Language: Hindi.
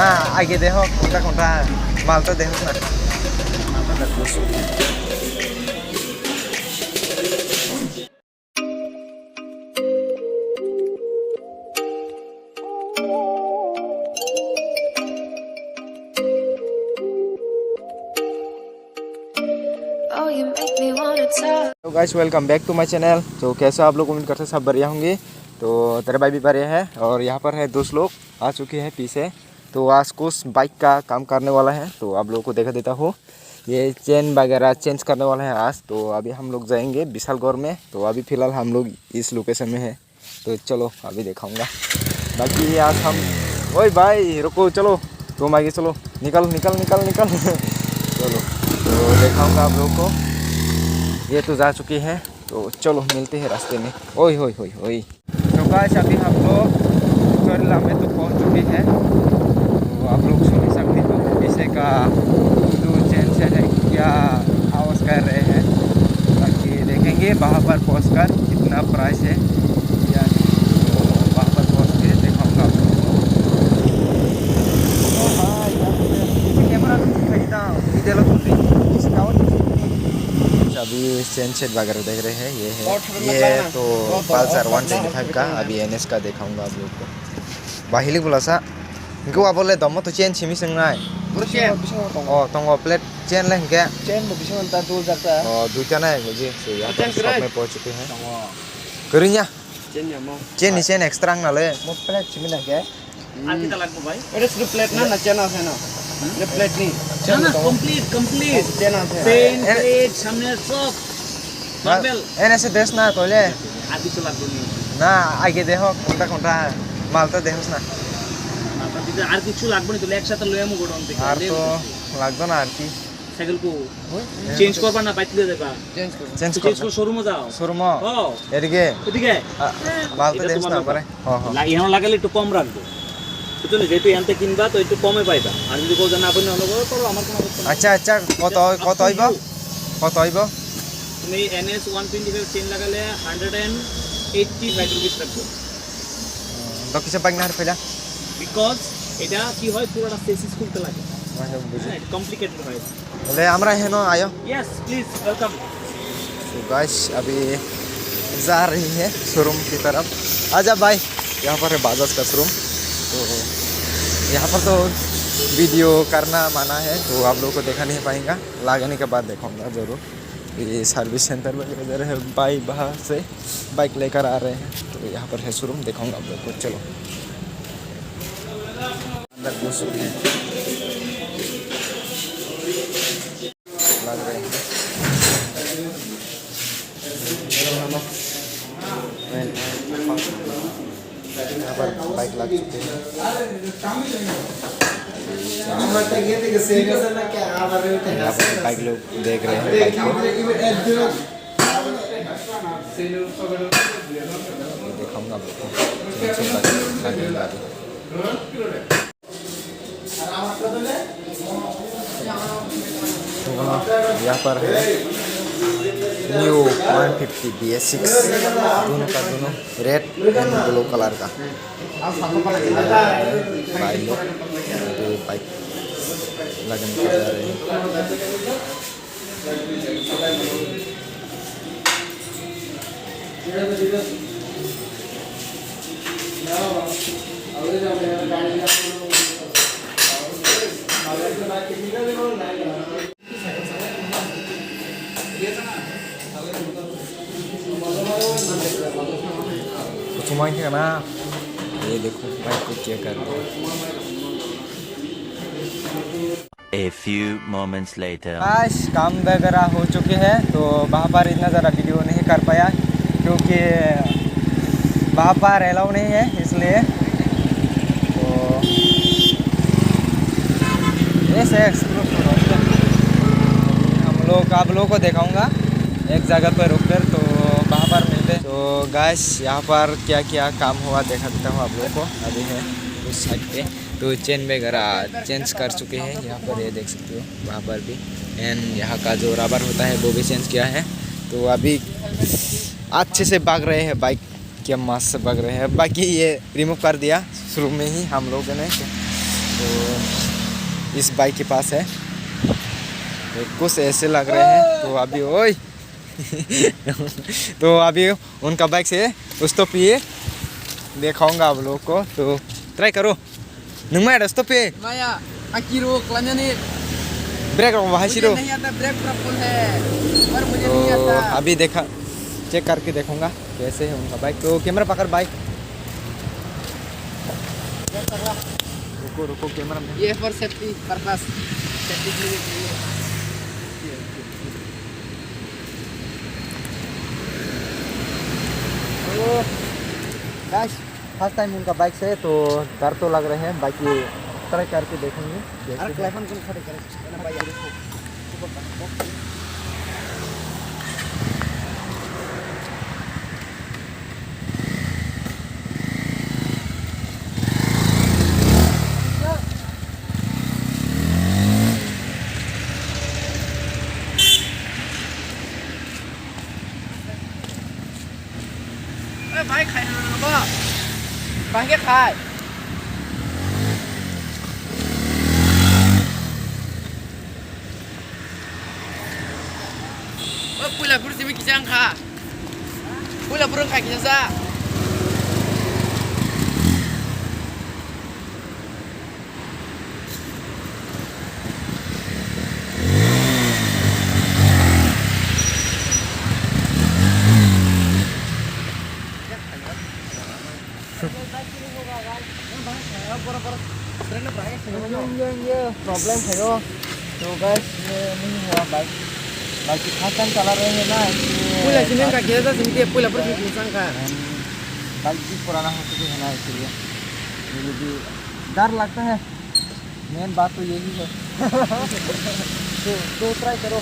Nah, agi deho kontra Malta deho na. तो guys welcome back to my channel. तो कैसे आप लोग उम्मीद करते हैं सब बढ़िया होंगे। तो तेरे भाई भी बढ़िया है और यहाँ पर है दोस्त लोग आ चुके हैं पीछे। तो आज कुछ बाइक का काम करने वाला है तो आप लोगों को देखा देता हूँ। ये चेन वगैरह चेंज करने वाला है आज। तो अभी हम लोग जाएंगे विशालगढ़ में। तो अभी फ़िलहाल हम लोग इस लोकेशन में है तो चलो अभी दिखाऊँगा। बाकी आज हम ओए भाई रुको चलो तुम आगे चलो निकल निकल निकल निकल चलो तो दिखाऊँगा आप लोगों को। ये तो जा चुकी है तो चलो मिलते हैं रास्ते में। ओए होई होई होई। तो गाइस अभी हम लोग केरला में तो पहुंच चुके हैं। तो आप लोग सुन ही सकते हो पीछे का जो चैन से है क्या आवाज़ कर रहे हैं। बाकी देखेंगे वहाँ पर पहुँचकर कितना प्राइस है या तो वहाँ पर पहुँच के दिखाऊँगा आप लोगों को। कैमरा खरीदा अभी चेन सेट वगैरह देख रहे हैं। ये तो पल्सर 125 का अभी NS का दिखाऊंगा आप लोग को। बाहिली बोला सा इनको आप बोले दम तो चेन छिमी संग नाय ओ तंगो प्लेट चेन ले क्या चेन वो बिशो अंतर दूर जाता है ओ दूर जाना है मुझे तो यहाँ पर शॉप में पहुँच चुके हैं। करिnya चेन नीचे एक्स्ट्रा ना ले वो प्लेट छिमी ना क्या आगे तक लगो भाई अरे सिर्फ प्लेट ना चेन है ना ये प्लेट नहीं ना कंप्लीट चेन है चेन प्लेट सामने सब मार्बल NS ड्रेस ना तो ले आगे तो लगो नहीं ना आगे देखो कोंटा मालता देखो ना मालता आर किछु लागबो नहीं तो एक साथ लयमु गोडाउन থেকে আর তো লাগতো না আর কি সাইকেল কো চেঞ্জ করবা না বাইতে দেবা চেঞ্জ কর শোরুমে যাও শোরুমে ও এদিকে মালতা দেখো না পরে ইহানো লাগালে একটু কম রাখবো বুঝলে যেহেতু এনতে কিনবা তো একটু কমে পাইবা আর যদি কোজ না আপনি অনুগ্রহ করো আমার কোনো আচ্ছা আচ্ছা কত হইব তুমি NS 125 চেন লাগালে 185 রুপিস রাখবো তো কিছু পাই না আর পয়লা বিকজ এটা কি হয় পুরোটা সেসিস খুলতে লাগে কমপ্লিকেটেড হয় বলে আমরা হেনো আयो यस प्लीज वेलकम। तो गाइस अभी जा रही है शोरूम की तरफ। आजा भाई यहाँ पर है बाजाज का शोरूम। तो यहाँ पर तो वीडियो करना माना है तो आप लोगों को देखा नहीं पाएंगा। लगाने के बाद देखूँगा ज़रूर। ये सर्विस सेंटर वगैरह है भाई बाहर से बाइक लेकर आ रहे हैं तो यहाँ पर है शोरूम दिखाऊंगा आप लोग को। चलो अंदर घुस चुके हैं लग रहे हैं यहाँ पर बाइक लग चुके हैं। यहाँ पर बाइक लोग देख रहे हैं बाइक को दिखाऊंगा आपको। यहाँ पर है न्यू 150 BS6 दोनों का दोनों रेड एंड ब्लू कलर का बाइक लगन कर रहे हैं। कुछ मांगे ना ये देखो बाइक को क्या कर रहे हैं। A few moments later. आज काम वगैरह हो चुके हैं तो वहाँ पर इतना ज़्यादा वीडियो नहीं कर पाया क्योंकि वहाँ पर अलाउ नहीं है इसलिए। तो ऐसे हम लोग आप लोगों को दिखाऊंगा एक जगह पर रुक कर तो वहाँ पर मिलते। तो गाइस यहाँ पर क्या क्या काम हुआ देखा देता हूँ आप लोगों को। अभी है उस साइड पे तो चेन वगैरह चेंज कर चुके हैं यहाँ पर ये देख सकते हो वहाँ पर भी। एंड यहाँ का जो रबर होता है वो भी चेंज किया है। तो अभी अच्छे से भाग रहे हैं बाइक क्या मस्त से भाग रहे हैं। बाकी ये रिमूव कर दिया शुरू में ही हम लोगों ने तो इस बाइक के पास है, तो कुछ ऐसे लग रहे हैं। तो अभी ओए तो अभी उनका बाइक से उस तो पिए दिखाऊंगा आप लोग को, तो ट्राई करो। नंगा उस तो पे Maya, Akiro, Klanjani. ब्रेक वहाँ मुझे शिरो। नहीं आता, ब्रेक ट्रबल है और मुझे तो नहीं आता। अभी देखा चेक करके देखूंगा कैसे है उनका बाइक। तो कैमरा पकड़ बाइक, रुको रुको कैमरा में। ये फॉर सेफ्टी पर्पस, सेफ्टी के लिए। तो गाइस फर्स्ट टाइम उनका बाइक से, तो डर तो लग रहे हैं, बाकी ट्राई करके देखेंगे अरे कैसे है। क्लेफन को खड़े करे ना भाई। अरे भाई खाए ना बा, भाई के खाए। Pula pura simi kijang ka. Pula pura ka kijang sa. ये प्रॉब्लम है यो। तो गाइस ये नहीं हुआ बाइक, बाकी फर्स्ट टाइम चला रहे हैं ना, इसलिए Pula simi ka kijang sa simi pula pura simi kijang ka. Bike भी पुराना हो चुकी है ना, इसलिए मुझे भी डर लगता है। मेन बात तो यही है। तो ट्राई करो।